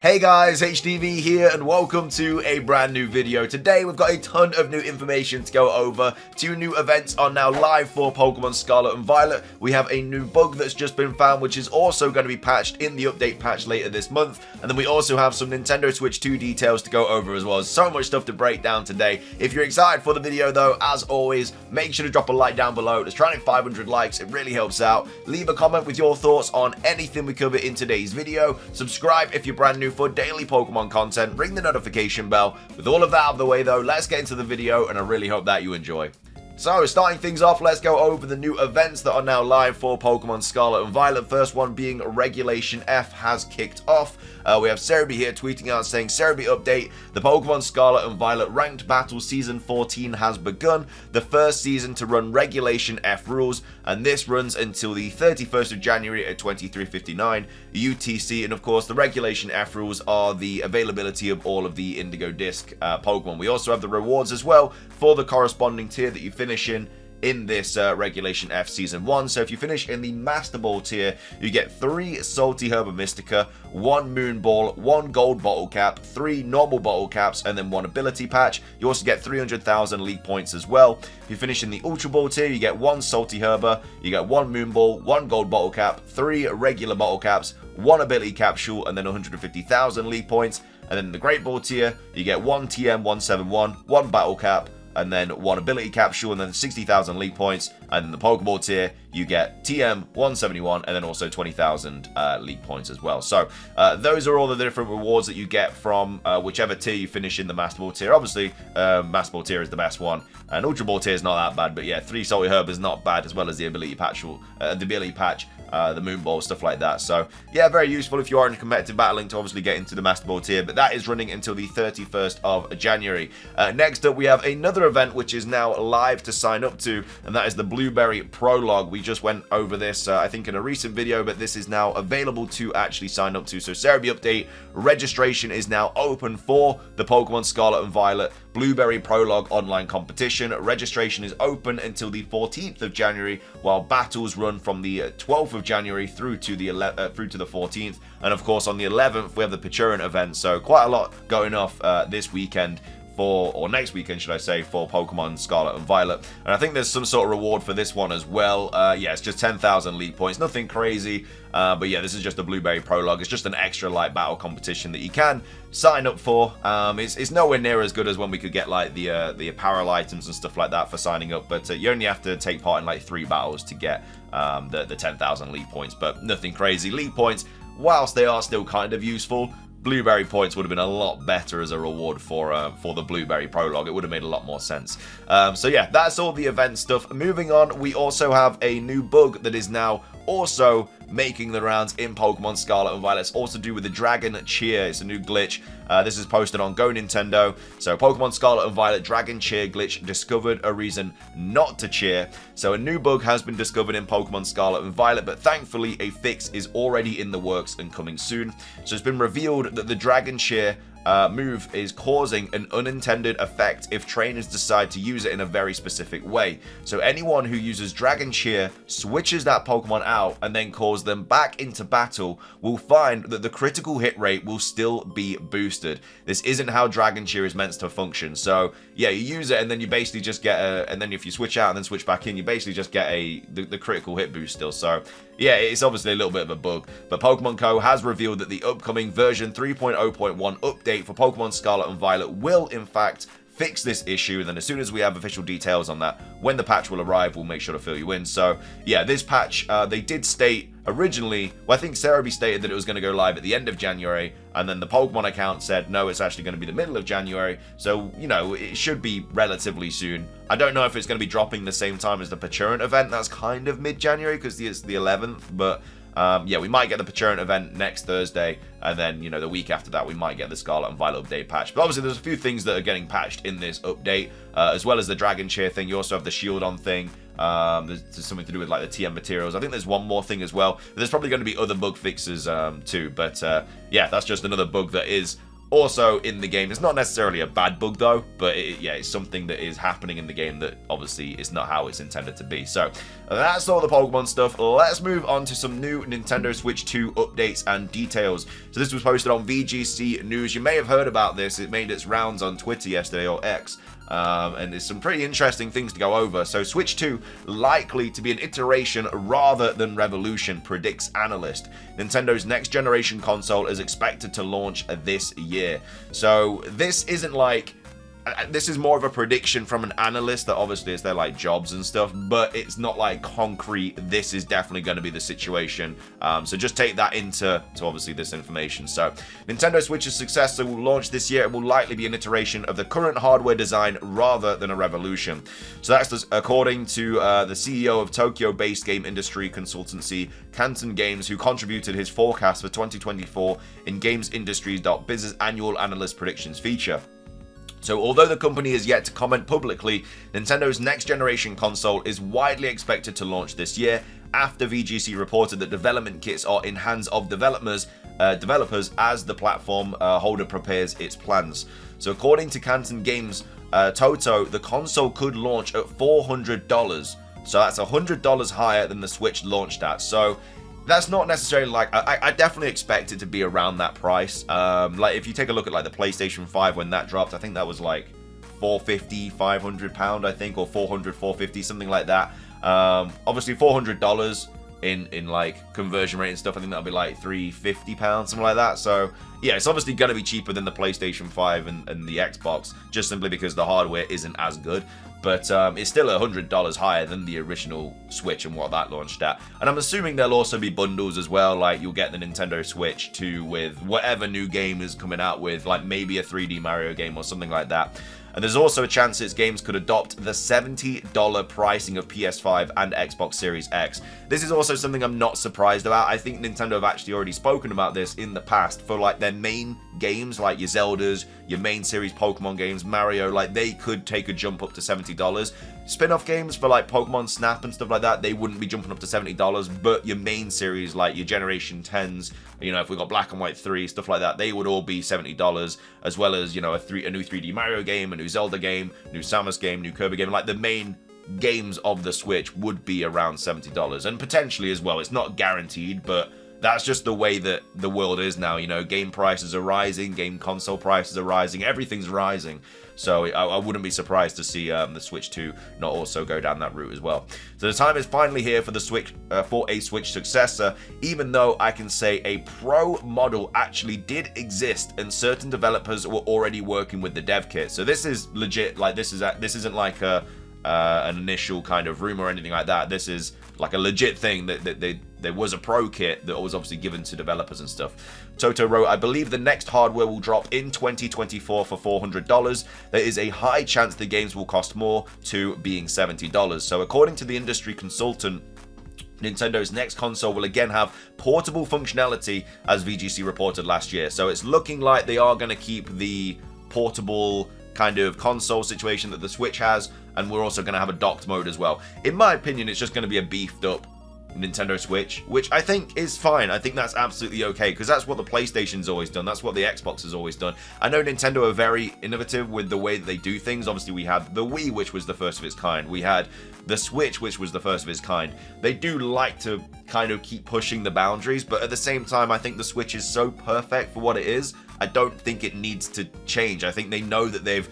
Hey guys, HDvee here and welcome to a brand new video. Today we've got a ton of new information to go over. 2 new events are now live for Pokemon Scarlet and Violet. We have a new bug that's just been found which is also going to be patched in the update patch later this month. And then we also have some Nintendo Switch 2 details to go over as well. So much stuff to break down today. If you're excited for the video though, as always, make sure to drop a like down below. Let's try to hit 500 likes, it really helps out. Leave a comment with your thoughts on anything we cover in today's video. Subscribe if you're brand new for daily Pokemon content, ring the notification bell. With all of that out of the way though, let's get into the video and I really hope that you enjoy. So, starting things off, let's go over the new events that are now live for Pokemon Scarlet and Violet. First one being Regulation F has kicked off. We have HDvee here tweeting out saying, HDvee update, the Pokemon Scarlet and Violet Ranked Battle Season 14 has begun. The first season to run Regulation F rules, and this runs until the 31st of January at 23:59 UTC. And of course, the Regulation F rules are the availability of all of the Indigo Disk Pokemon. We also have the rewards as well for the corresponding tier that you finish in this Regulation F Season 1. So if you finish in the Master Ball tier, you get 3 Salty Herba Mystica, 1 Moon Ball, 1 Gold Bottle Cap, 3 Normal Bottle Caps, and then 1 Ability Patch. You also get 300,000 League Points as well. If you finish in the Ultra Ball tier, you get 1 Salty Herba, you get 1 Moon Ball, 1 Gold Bottle Cap, 3 Regular Bottle Caps, 1 Ability Capsule, and then 150,000 League Points. And then in the Great Ball tier, you get 1 TM171, 1 Battle Cap, and then 1 Ability Capsule, and then 60,000 League Points. And in the Pokeball tier, you get TM 171 and then also 20,000 League Points as well. So those are all the different rewards that you get from whichever tier you finish in the Master Ball tier. Obviously, Master Ball tier is the best one, and Ultra Ball tier is not that bad. But yeah, 3 Salty Herb is not bad, as well as the Ability Patch, the Moon Ball, stuff like that. So yeah, very useful if you are in competitive battling to obviously get into the Master Ball tier. But that is running until the 31st of January. Next up, we have another event which is now live to sign up to, and that is the Blueberry Prologue. We just went over this, I think, in a recent video, but this is now available to actually sign up to. So HDvee update, registration is now open for the Pokemon Scarlet and Violet Blueberry Prologue online competition. Registration is open until the 14th of January, while battles run from the 12th of January through to the 14th. And of course, on the 11th, we have the Pachurant event. So quite a lot going off this weekend. Or next weekend, should I say, for Pokemon Scarlet and Violet. And I think there's some sort of reward for this one as well. Yeah, it's just 10,000 League Points, nothing crazy. But yeah, this is just a Blueberry Prologue. It's just an extra light battle competition that you can sign up for. It's nowhere near as good as when we could get like the apparel items and stuff like that for signing up. But you only have to take part in like 3 battles to get the 10,000 League Points. But nothing crazy. League Points, whilst they are still kind of useful, Blueberry points would have been a lot better as a reward for the Blueberry Prologue. It would have made a lot more sense. So yeah, that's all the event stuff. Moving on, we also have a new bug that is now also making the rounds in Pokemon Scarlet and Violet. It's also to do with the Dragon Cheer. It's a new glitch. This is posted on Go Nintendo. So Pokemon Scarlet and Violet Dragon Cheer glitch discovered a reason not to cheer. So a new bug has been discovered in Pokemon Scarlet and Violet, but thankfully a fix is already in the works and coming soon. So it's been revealed that the Dragon Cheer move is causing an unintended effect if trainers decide to use it in a very specific way. So anyone who uses Dragon Cheer, switches that Pokemon out, and then calls them back into battle will find that the critical hit rate will still be boosted. This isn't how Dragon Cheer is meant to function. So yeah, you use it and then you basically just get and then if you switch out and then switch back in, you basically just get the critical hit boost still. So yeah, it's obviously a little bit of a bug, but Pokemon Co has revealed that the upcoming version 3.0.1 update for Pokemon Scarlet and Violet will in fact fix this issue. And then as soon as we have official details on that, when the patch will arrive, we'll make sure to fill you in. So yeah, this patch, they did state originally, well, I think HDvee stated that it was going to go live at the end of January, and then the Pokemon account said no, it's actually going to be the middle of January. So you know, it should be relatively soon. I don't know if it's going to be dropping the same time as the Pachurant event. That's kind of mid-January because it's the 11th, but yeah, we might get the Pachurant event next Thursday, and then, you know, the week after that we might get the Scarlet and Violet update patch. But obviously there's a few things that are getting patched in this update, as well as the Dragon Cheer thing. You also have the Shield On thing. There's something to do with like the TM materials. I think there's one more thing as well. There's probably going to be other bug fixes too, but yeah, that's just another bug that is also in the game. It's not necessarily a bad bug though, but yeah, it's something that is happening in the game that obviously is not how it's intended to be. So that's all the Pokemon stuff. Let's move on to some new Nintendo Switch 2 updates and details. So this was posted on VGC News. You may have heard about this. It made its rounds on Twitter yesterday, or X. And there's some pretty interesting things to go over. So Switch 2 likely to be an iteration rather than revolution, predicts analyst. Nintendo next generation console is expected to launch this year. So this isn't like, this is more of a prediction from an analyst that obviously it's their like jobs and stuff, but it's not like concrete. This is definitely going to be the situation. So just take that into obviously this information. So Nintendo Switch's successor will launch this year. It will likely be an iteration of the current hardware design rather than a revolution. So that's according to the CEO of Tokyo-based game industry consultancy Canton Games, who contributed his forecast for 2024 in GamesIndustry.biz's annual analyst predictions feature. So although the company is yet to comment publicly, Nintendo's next generation console is widely expected to launch this year, after VGC reported that development kits are in hands of developers as the platform holder prepares its plans. So according to Canton Games, Toto, the console could launch at $400. So that's $100 higher than the Switch launched at. So that's not necessarily like, I definitely expect it to be around that price. Like if you take a look at like the PlayStation 5 when that dropped, I think that was like £450, I think, or 400, 450, something like that. Obviously $400 in like conversion rate and stuff, I think that'll be like £350, something like that. So yeah, it's obviously going to be cheaper than the PlayStation 5 and the Xbox, just simply because the hardware isn't as good. But it's still $100 higher than the original Switch and what that launched at. And I'm assuming there'll also be bundles as well, like you'll get the Nintendo Switch 2 with whatever new game is coming out with, like maybe a 3D Mario game or something like that. And there's also a chance its games could adopt the $70 pricing of PS5 and Xbox Series X. This is also something I'm not surprised about. I think Nintendo have actually already spoken about this in the past for like their main games, like your Zeldas, your main series Pokemon games, Mario, like they could take a jump up to $70. Spin-off games for like Pokemon Snap and stuff like that, they wouldn't be jumping up to $70, but your main series like your Generation 10s, you know, if we got Black and White 3, stuff like that, they would all be $70, as well as, you know, a new 3D Mario game, a new Zelda game, new Samus game, new Kirby game. Like the main games of the Switch would be around $70, and potentially as well. It's not guaranteed, but that's just the way that the world is now. You know, game prices are rising, game console prices are rising, everything's rising. So I wouldn't be surprised to see the Switch 2 not also go down that route as well. So the time is finally here for the Switch, for a Switch successor, even though I can say a Pro model actually did exist and certain developers were already working with the dev kit. So this is legit. Like this isn't like an initial kind of rumor or anything like that. This is like a legit thing that there was a Pro kit that was obviously given to developers and stuff. Toto wrote, I believe the next hardware will drop in 2024 for $400. There is a high chance the games will cost more, to being $70. So according to the industry consultant, Nintendo's next console will again have portable functionality, as VGC reported last year. So it's looking like they are going to keep the portable kind of console situation that the Switch has, and we're also going to have a docked mode as well. In my opinion, it's just going to be a beefed up Nintendo Switch, which I think is fine. I think that's absolutely okay, because that's what the PlayStation's always done. That's what the Xbox has always done. I know Nintendo are very innovative with the way that they do things. Obviously, we had the Wii, which was the first of its kind. We had the Switch, which was the first of its kind. They do like to kind of keep pushing the boundaries, but at the same time, I think the Switch is so perfect for what it is. I don't think it needs to change. I think they know that they've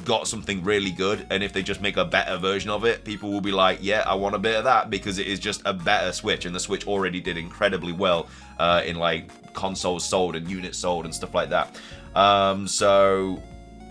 got something really good, and if they just make a better version of it, people will be like, yeah, I want a bit of that, because it is just a better Switch, and the Switch already did incredibly well in like consoles sold and units sold and stuff like that. So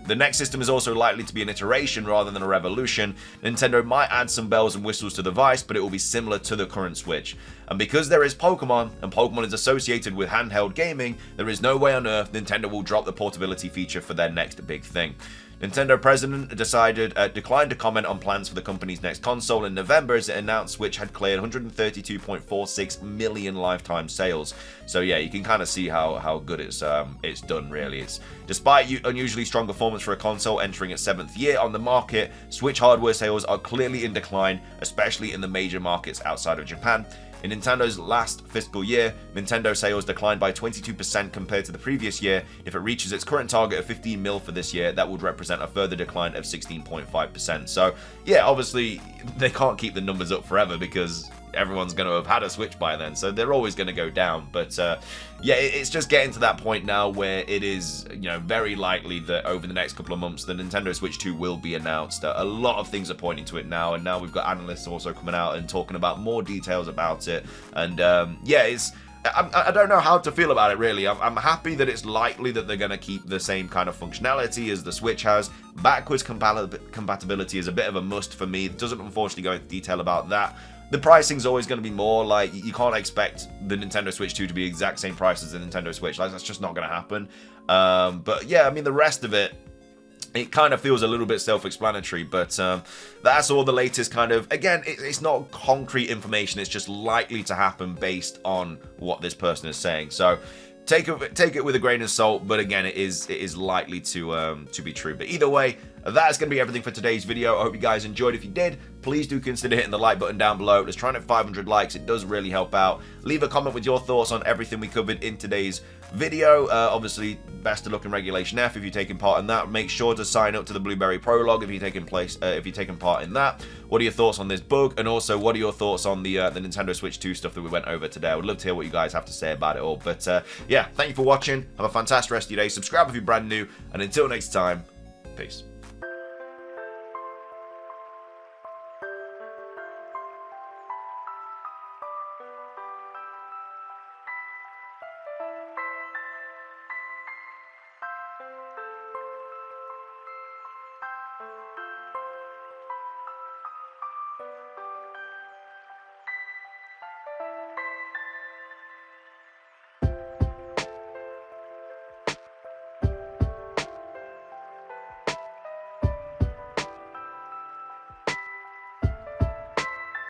the next system is also likely to be an iteration rather than a revolution. Nintendo might add some bells and whistles to the device, but it will be similar to the current Switch. And because there is Pokemon, and Pokemon is associated with handheld gaming, there is no way on earth Nintendo will drop the portability feature for their next big thing. Nintendo president declined to comment on plans for the company's next console in November, as it announced Switch had cleared 132.46 million lifetime sales. So yeah, you can kind of see how good it's done, really. It's despite unusually strong performance for a console entering its 7th year on the market, Switch hardware sales are clearly in decline, especially in the major markets outside of Japan. In Nintendo's last fiscal year, Nintendo sales declined by 22% compared to the previous year. If it reaches its current target of 15 mil for this year, that would represent a further decline of 16.5%. So, yeah, obviously, they can't keep the numbers up forever because everyone's going to have had a Switch by then, so they're always going to go down. But yeah, it's just getting to that point now where it is, very likely that over the next couple of months the Nintendo Switch 2 will be announced. A lot of things are pointing to it now, and now we've got analysts also coming out and talking about more details about it. And yeah, I don't know how to feel about it, really. I'm happy that it's likely that they're going to keep the same kind of functionality as the Switch has. Backwards compatibility is a bit of a must for me. It doesn't unfortunately go into detail about that. The pricing's always going to be more, like, you can't expect the Nintendo Switch 2 to be exact same price as the Nintendo Switch. Like, that's just not going to happen. But yeah, I mean, the rest of it kind of feels a little bit self-explanatory, but that's all the latest kind of, again, it's not concrete information, it's just likely to happen based on what this person is saying. So take it with a grain of salt, but again, it is likely to be true. But either way, that's going to be everything for today's video. I hope you guys enjoyed. If you did, please do consider hitting the like button down below. Let's try and hit 500 likes. It does really help out. Leave a comment with your thoughts on everything we covered in today's video. Obviously, best of luck in Regulation F if you're taking part in that. Make sure to sign up to the Blueberry Prologue if you're taking part in that. What are your thoughts on this bug? And also, what are your thoughts on the Nintendo Switch 2 stuff that we went over today? I would love to hear what you guys have to say about it all. But yeah, thank you for watching. Have a fantastic rest of your day. Subscribe if you're brand new. And until next time, peace.